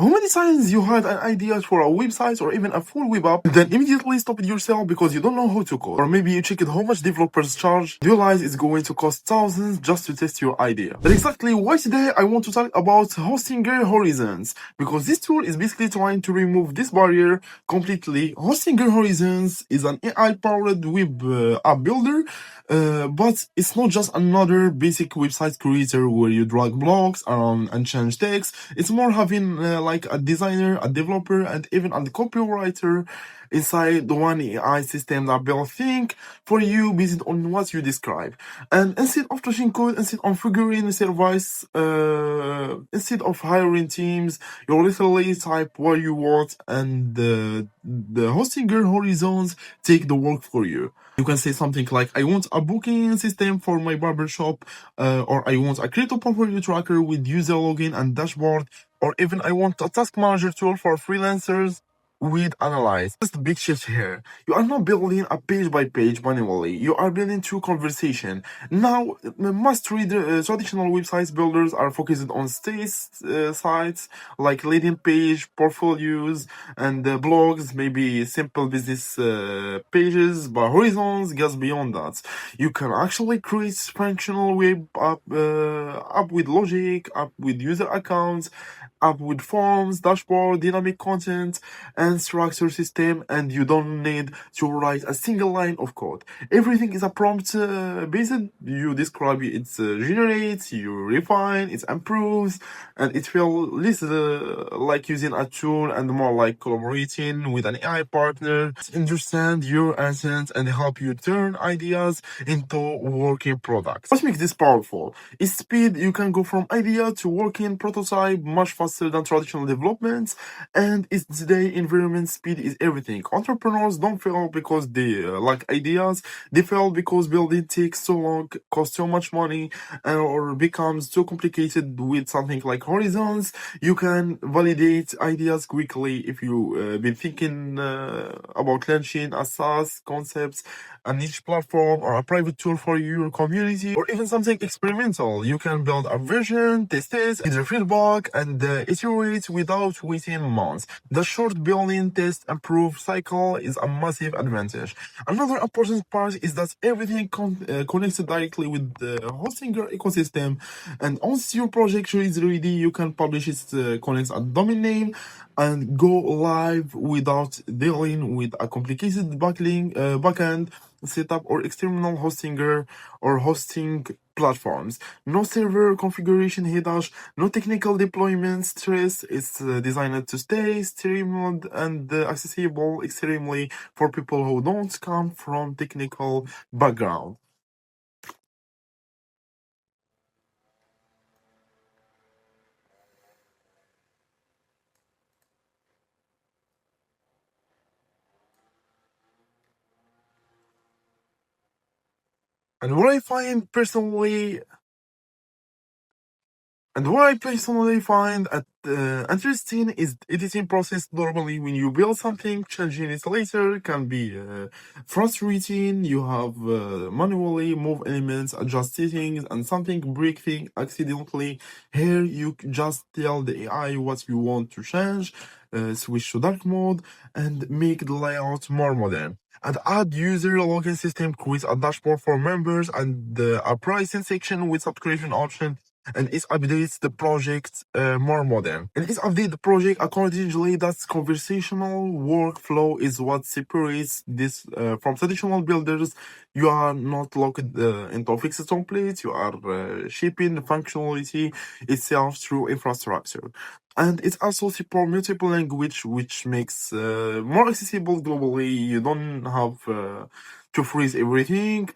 How many times you had an idea for a website or even a full web app, then immediately stop it yourself because you don't know how to code? Or maybe you checked how much developers charge, realize it's going to cost thousands just to test your idea. That's exactly why today I want to talk about Hostinger Horizons, because this tool is basically trying to remove this barrier completely. Hostinger Horizons is an AI-powered web app builder, but it's not just another basic website creator where you drag blocks around and change text. It's more having like a designer, a developer, and even a copywriter inside the one AI system that will think for you based on what you describe. And instead of touching code, instead of figuring service, instead of hiring teams, you literally type what you want, and the Hostinger Horizons take the work for you. You can say something like, I want a booking system for my barbershop, or I want a crypto portfolio tracker with user login and dashboard, or even I want a task manager tool for freelancers with Analyze. Just a big shift here. You are not building a page by page manually. You are building through conversation. Now, most traditional websites builders are focused on sites like landing page, portfolios, and blogs, maybe simple business pages, but Horizons goes beyond that. You can actually create functional web app with logic, app with user accounts, app with forms, dashboard, dynamic content, and structure system, and you don't need to write a single line of code. Everything is a prompt based. You describe it generates, you refine, it improves, and it feels less like using a tool and more like collaborating with an AI partner to understand your essence and help you turn ideas into working products. What makes this powerful is speed. You can go from idea to working prototype much faster than traditional developments, and it's today environment. Speed is everything. Entrepreneurs don't fail because they lack ideas. They fail because building takes so long, costs so much money, or becomes too complicated. With something like Horizons, you can validate ideas quickly. If you been thinking about launching a SaaS concept, a niche platform, or a private tool for your community, or even something experimental, you can build a version, test it, get the feedback, and iterate without waiting months. The short building, test, improve cycle is a massive advantage. Another important part is that everything connects directly with the Hostinger ecosystem, and once your project is ready, you can publish it, connect a domain name, and go live without dealing with a complicated backend setup or external hostinger or hosting platforms. No server configuration headache, no technical deployment stress. It's designed to stay streamlined and accessible extremely for people who don't come from technical background. And what I find personally And what I personally find interesting is the editing process. Normally, when you build something, changing it later can be frustrating. You have manually move elements, adjust settings, and something break thing accidentally. Here, you just tell the AI what you want to change, switch to dark mode, and make the layout more modern. And add user login system, create a dashboard for members, and a pricing section with subscription option, and it updates the project more modern. And it updates the project accordingly. That's conversational workflow is what separates this from traditional builders. You are not locked into fixed templates. You are shaping the functionality itself through infrastructure. And it also supports multiple language, which makes more accessible globally. You don't have to freeze everything.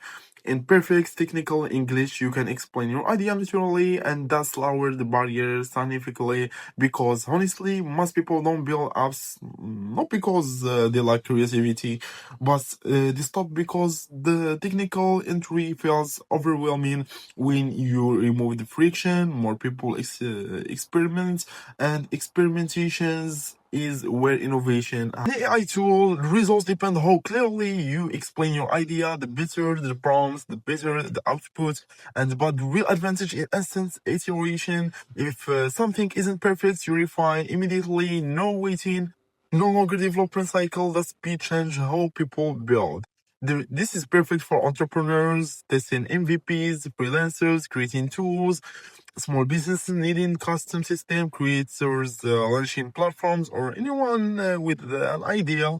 In perfect technical English, you can explain your idea naturally, and that's lower the barrier significantly. Because honestly, most people don't build apps not because they lack creativity, but they stop because the technical entry feels overwhelming. When you remove the friction, more people experiment, and experimentations is where innovation. The AI tool results depend how clearly you explain your idea. The better the prompts, the better the output. But the real advantage is instant iteration. If something isn't perfect, you refine immediately. No waiting. No longer development cycle. The speed change how people build. This is perfect for entrepreneurs, testing MVPs, freelancers, creating tools, small businesses needing custom system, creators launching platforms, or anyone with an idea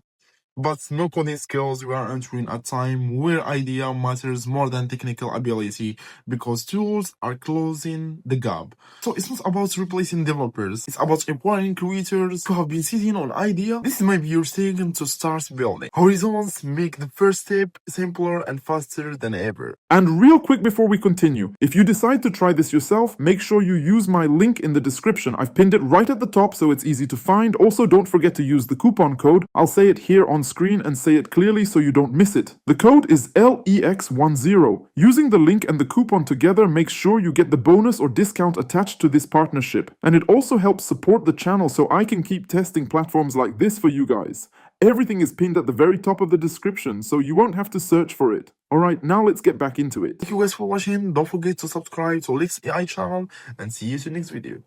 but no coding skills. We are entering a time where idea matters more than technical ability because tools are closing the gap. So it's not about replacing developers, it's about empowering creators who have been sitting on idea. This might be your second to start building. Horizons make the first step simpler and faster than ever. And real quick before we continue, if you decide to try this yourself, make sure you use my link in the description. I've pinned it right at the top so it's easy to find. Also, don't forget to use the coupon code. I'll say it here on screen and say it clearly so you don't miss it. The code is LEX10. Using the link and the coupon together makes sure you get the bonus or discount attached to this partnership. And it also helps support the channel so I can keep testing platforms like this for you guys. Everything is pinned at the very top of the description, so you won't have to search for it. Alright, now let's get back into it. Thank you guys for watching. Don't forget to subscribe to Lex AI channel and see you in the next video.